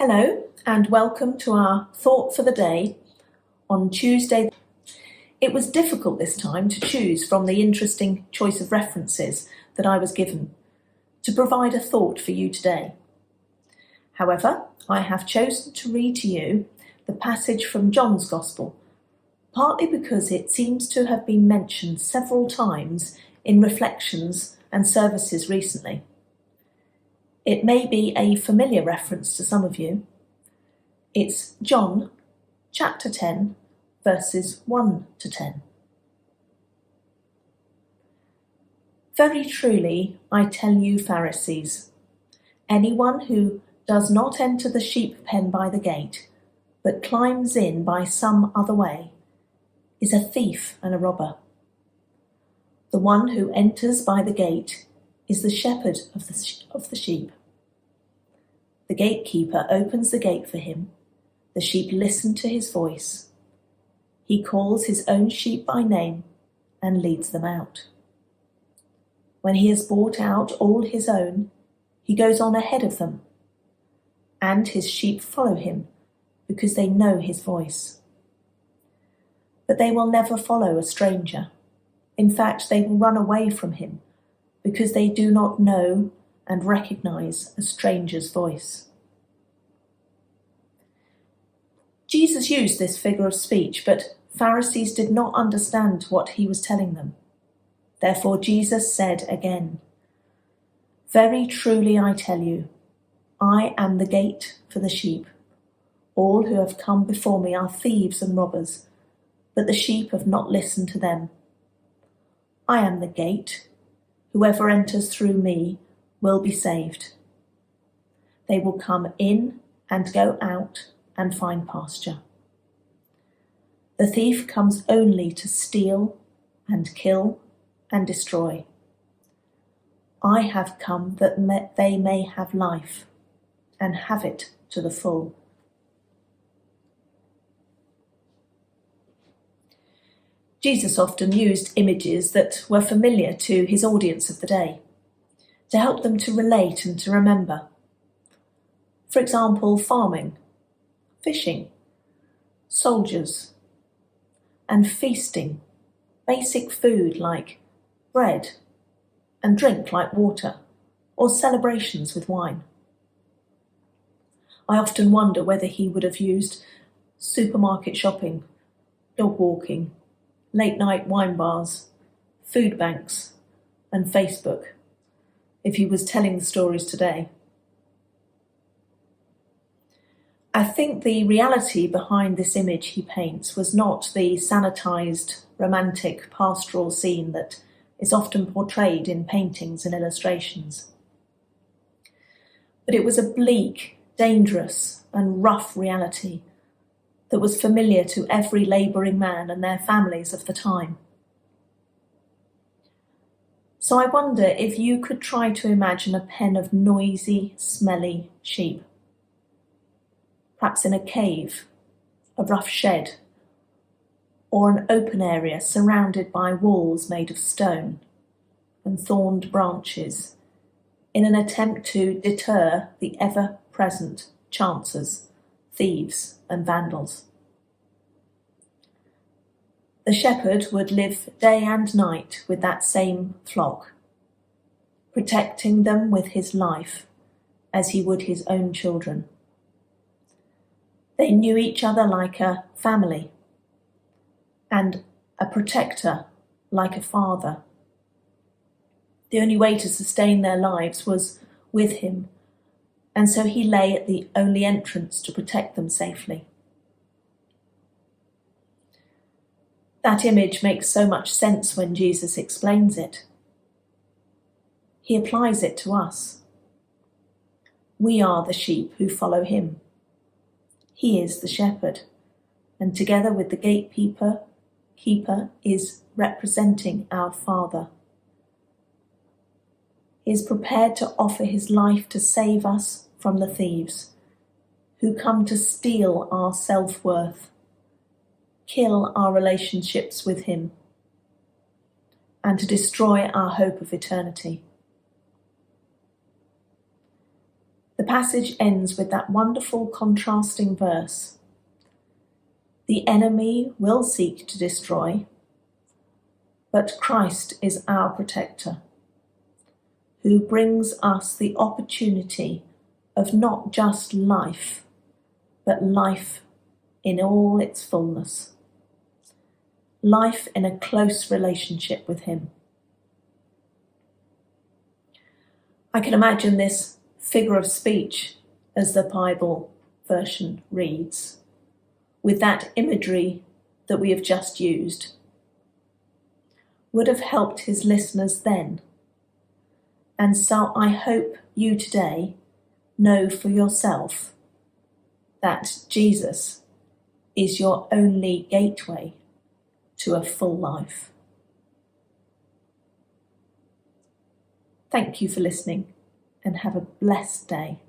Hello and welcome to our Thought for the Day on Tuesday. It was difficult this time to choose from the interesting choice of references that I was given to provide a thought for you today. However, I have chosen to read to you the passage from John's Gospel, partly because it seems to have been mentioned several times in reflections and services recently. It may be a familiar reference to some of you. It's John chapter 10, verses 1 to 10. Very truly, I tell you, Pharisees, anyone who does not enter the sheep pen by the gate, but climbs in by some other way, is a thief and a robber. The one who enters by the gate is the shepherd of the sheep. The gatekeeper opens the gate for him. The sheep listen to his voice. He calls his own sheep by name and leads them out. When he has brought out all his own, he goes on ahead of them, and his sheep follow him because they know his voice. But they will never follow a stranger. In fact, they will run away from him because they do not know and recognize a stranger's voice. Jesus used this figure of speech, but Pharisees did not understand what he was telling them. Therefore Jesus said again, "Very truly I tell you, I am the gate for the sheep. All who have come before me are thieves and robbers, but the sheep have not listened to them. I am the gate. Whoever enters through me will be saved. They will come in and go out and find pasture. The thief comes only to steal and kill and destroy. I have come that they may have life and have it to the full." Jesus often used images that were familiar to his audience of the day, to help them to relate and to remember. For example, farming, fishing, soldiers, and feasting, basic food like bread and drink like water, or celebrations with wine. I often wonder whether he would have used supermarket shopping, dog walking, late-night wine bars, food banks, and Facebook if he was telling the stories today. I think the reality behind this image he paints was not the sanitized, romantic, pastoral scene that is often portrayed in paintings and illustrations. But it was a bleak, dangerous, and rough reality that was familiar to every labouring man and their families of the time. So I wonder if you could try to imagine a pen of noisy, smelly sheep. Perhaps in a cave, a rough shed, or an open area surrounded by walls made of stone and thorned branches, in an attempt to deter the ever-present chancers, thieves and vandals. The shepherd would live day and night with that same flock, protecting them with his life as he would his own children. They knew each other like a family, and a protector like a father. The only way to sustain their lives was with him, and so he lay at the only entrance to protect them safely. That image makes so much sense when Jesus explains it. He applies it to us. We are the sheep who follow him. He is the shepherd, and together with the gatekeeper is representing our Father. He is prepared to offer his life to save us from the thieves who come to steal our self-worth, kill our relationships with him, and to destroy our hope of eternity. The passage ends with that wonderful contrasting verse. The enemy will seek to destroy, but Christ is our protector, who brings us the opportunity of not just life, but life in all its fullness. Life in a close relationship with him. I can imagine this figure of speech, as the Bible version reads, with that imagery that we have just used, would have helped his listeners then. And so I hope you today know for yourself that Jesus is your only gateway to a full life. Thank you for listening and have a blessed day.